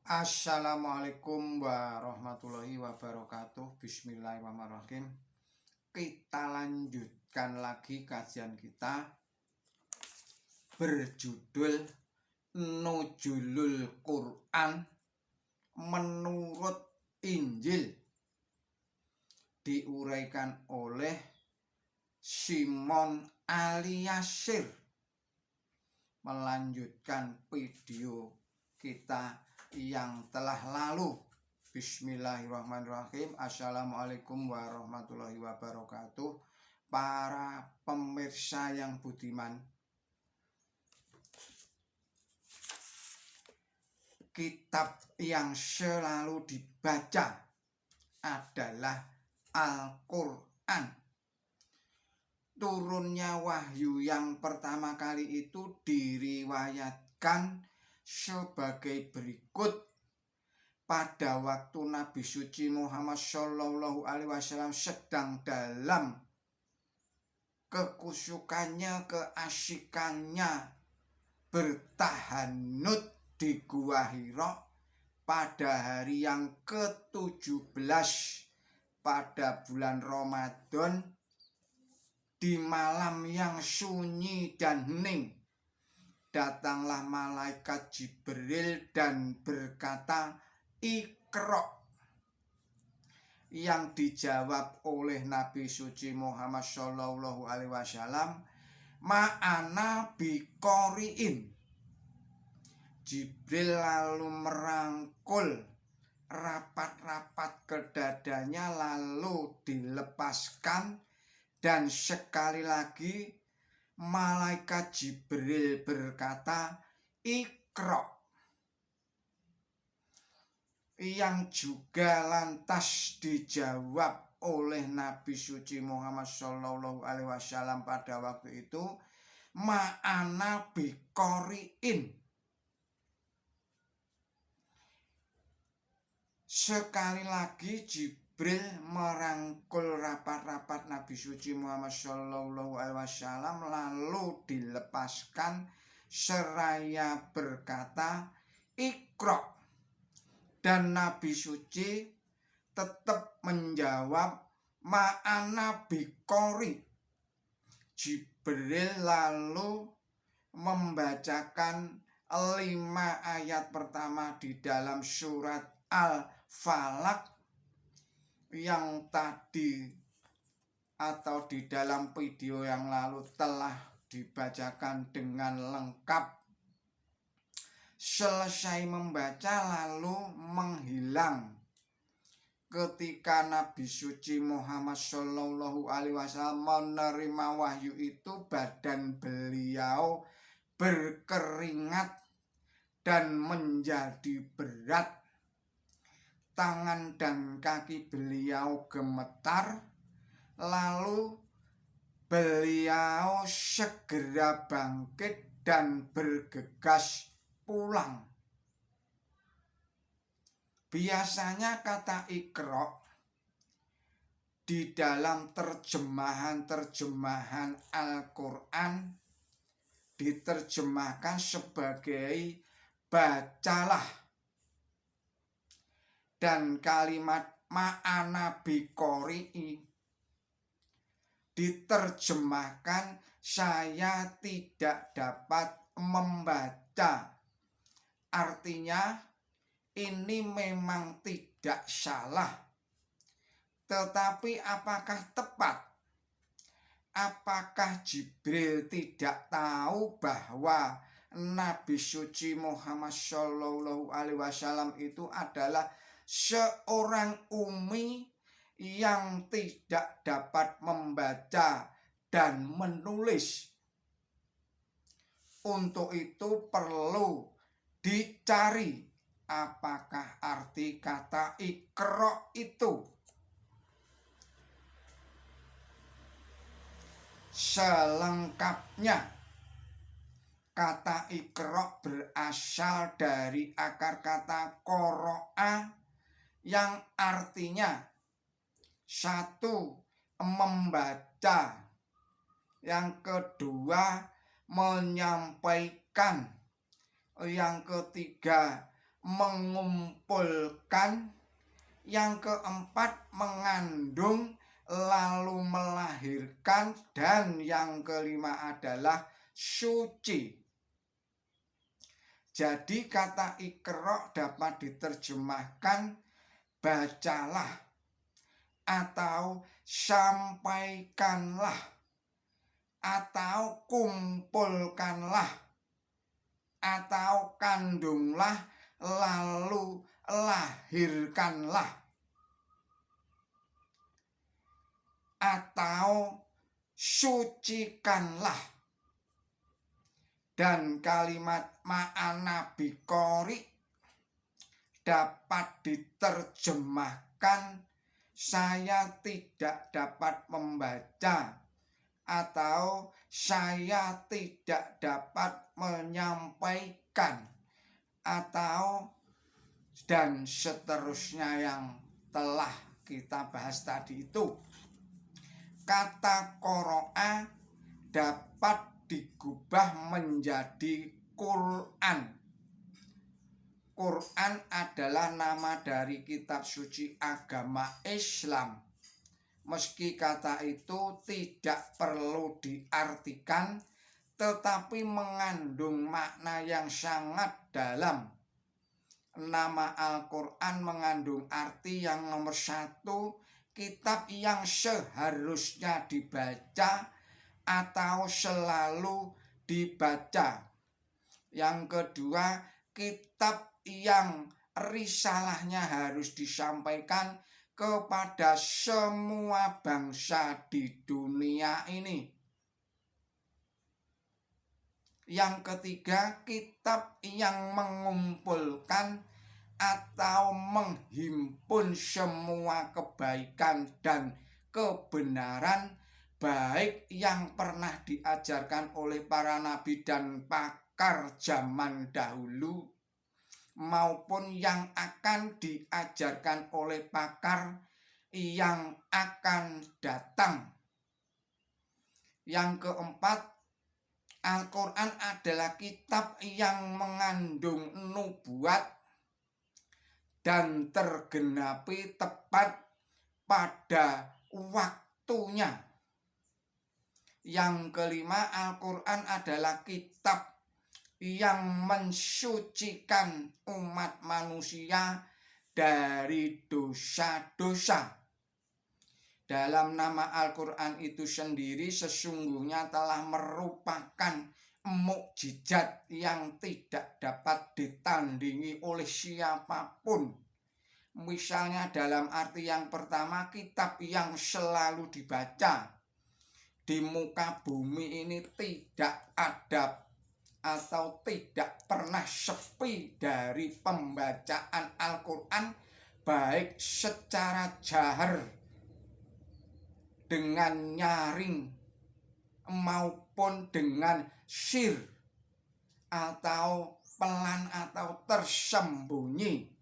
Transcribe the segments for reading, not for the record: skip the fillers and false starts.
Assalamualaikum warahmatullahi wabarakatuh. Bismillahirrahmanirrahim. Kita lanjutkan lagi kajian kita berjudul Nuzulul Quran menurut Injil, diuraikan oleh Simon Aliasir. Melanjutkan video kita yang telah lalu. Bismillahirrahmanirrahim. Assalamualaikum warahmatullahi wabarakatuh. Para pemirsa yang budiman, kitab yang selalu dibaca adalah Al-Quran. Turunnya wahyu yang pertama kali itu diriwayatkan sebagai berikut. Pada waktu Nabi suci Muhammad Shallallahu Alaihi Wasallam sedang dalam kekusyukannya, keasikannya bertahanut di Gua Hira pada hari yang ke-17 pada bulan Ramadan, di malam yang sunyi dan hening, datanglah malaikat Jibril dan berkata, "Iqra." Yang dijawab oleh Nabi suci Muhammad Shallallahu Alaihi Wasallam, "Ma'ana biqori'in." Jibril lalu merangkul rapat-rapat ke dadanya lalu dilepaskan, dan sekali lagi malaikat Jibril berkata, "Iqra." Yang juga lantas dijawab oleh Nabi suci Muhammad Shallallahu Alaihi Wasallam pada waktu itu, "Ma'ana biqori'in." Sekali lagi Jibril merangkul rapat-rapat Nabi suci Muhammad Shallallahu Alaihi Wasallam lalu dilepaskan seraya berkata, "Iqra." Dan Nabi suci tetap menjawab, "Ma'ana biqori." Jibril lalu membacakan 5 ayat pertama di dalam surat Al-Falaq yang tadi atau di dalam video yang lalu telah dibacakan dengan lengkap. Selesai membaca lalu menghilang. Ketika Nabi suci Muhammad Shallallahu Alaihi Wasallam menerima wahyu itu, badan beliau berkeringat dan menjadi berat. Tangan dan kaki beliau gemetar. Lalu beliau segera bangkit dan bergegas pulang. Biasanya kata Iqra di dalam terjemahan Al-Quran diterjemahkan sebagai bacalah, dan kalimat ma'ana biqori'i diterjemahkan saya tidak dapat membaca. Artinya ini memang tidak salah, tetapi apakah tepat? Apakah Jibril tidak tahu bahwa Nabi suci Muhammad Shallallahu Alaihi Wasallam itu adalah seorang ummi yang tidak dapat membaca dan menulis? Untuk itu perlu dicari apakah arti kata Iqra itu. Selengkapnya, kata Iqra berasal dari akar kata qara'a yang artinya 1. membaca, yang kedua menyampaikan, yang ketiga mengumpulkan, yang keempat mengandung lalu melahirkan, dan yang kelima adalah suci. Jadi kata Iqra dapat diterjemahkan bacalah atau sampaikanlah atau kumpulkanlah atau kandunglah lalu lahirkanlah atau sucikanlah. Dan kalimat ma'ana biqori dapat diterjemahkan saya tidak dapat membaca atau saya tidak dapat menyampaikan atau dan seterusnya yang telah kita bahas tadi itu. Kata qoro'a dapat digubah menjadi Quran. Quran adalah nama dari kitab suci agama Islam. Meski kata itu tidak perlu diartikan, tetapi mengandung makna yang sangat dalam. Nama Al-Quran mengandung arti yang nomor satu, kitab yang seharusnya dibaca atau selalu dibaca. Yang kedua, kitab yang risalahnya harus disampaikan kepada semua bangsa di dunia ini. Yang ketiga, kitab yang mengumpulkan atau menghimpun semua kebaikan dan kebenaran, baik yang pernah diajarkan oleh para nabi dan pakar zaman dahulu maupun yang akan diajarkan oleh pakar yang akan datang. Yang keempat, Al-Quran adalah kitab yang mengandung nubuat dan tergenapi tepat pada waktunya. Yang kelima, Al-Quran adalah kitab yang mensucikan umat manusia dari dosa-dosa. Dalam nama Al-Quran itu sendiri sesungguhnya telah merupakan mukjizat yang tidak dapat ditandingi oleh siapapun. Misalnya dalam arti yang pertama, kitab yang selalu dibaca. Di muka bumi ini tidak ada atau tidak pernah sepi dari pembacaan Al-Quran, baik secara jahar dengan nyaring maupun dengan sir atau pelan atau tersembunyi.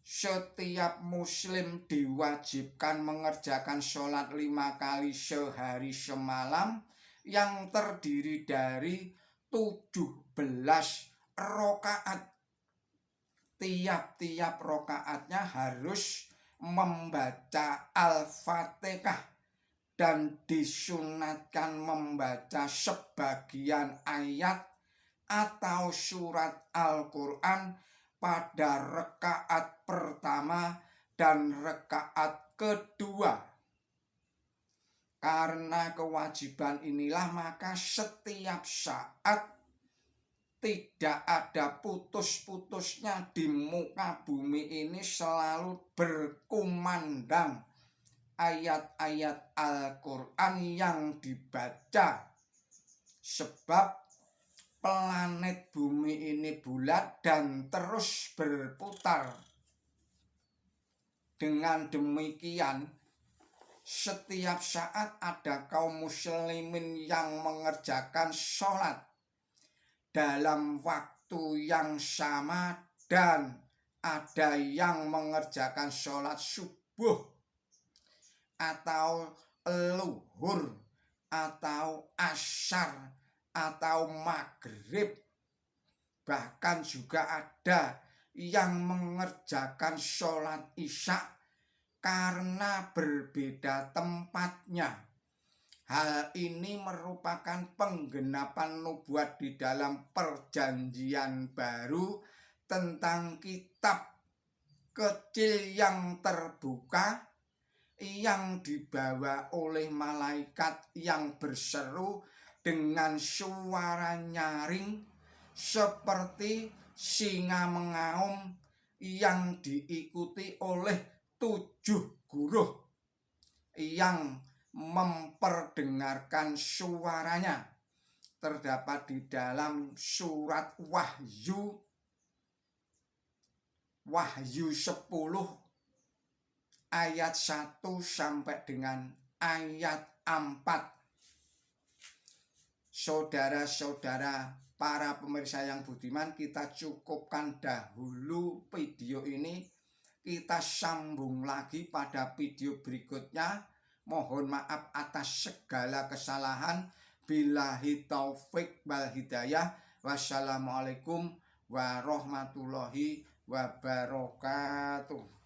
Setiap muslim diwajibkan mengerjakan sholat 5 kali sehari semalam yang terdiri dari 17 rakaat. Tiap-tiap rakaatnya harus membaca Al-Fatihah dan disunatkan membaca sebagian ayat atau surat Al-Quran pada rakaat pertama dan rakaat kedua. Karena kewajiban inilah maka setiap saat tidak ada putus-putusnya di muka bumi ini selalu berkumandang ayat-ayat Al-Quran yang dibaca. Sebab planet bumi ini bulat dan terus berputar. Dengan demikian, setiap saat ada kaum muslimin yang mengerjakan sholat dalam waktu yang sama dan ada yang mengerjakan sholat subuh atau luhur atau asyar atau maghrib bahkan juga ada yang mengerjakan sholat isya karena berbeda tempatnya. Hal ini merupakan penggenapan nubuat di dalam perjanjian baru tentang kitab kecil yang terbuka yang dibawa oleh malaikat yang berseru dengan suara nyaring seperti singa mengaum yang diikuti oleh 7 guruh yang memperdengarkan suaranya. Terdapat di dalam surat Wahyu 10 ayat 1 sampai dengan ayat 4. Saudara-saudara, para pemirsa yang budiman, kita cukupkan dahulu video ini. Kita sambung lagi pada video berikutnya. Mohon maaf atas segala kesalahan. Billahi taufik wal hidayah. Wassalamualaikum warahmatullahi wabarakatuh.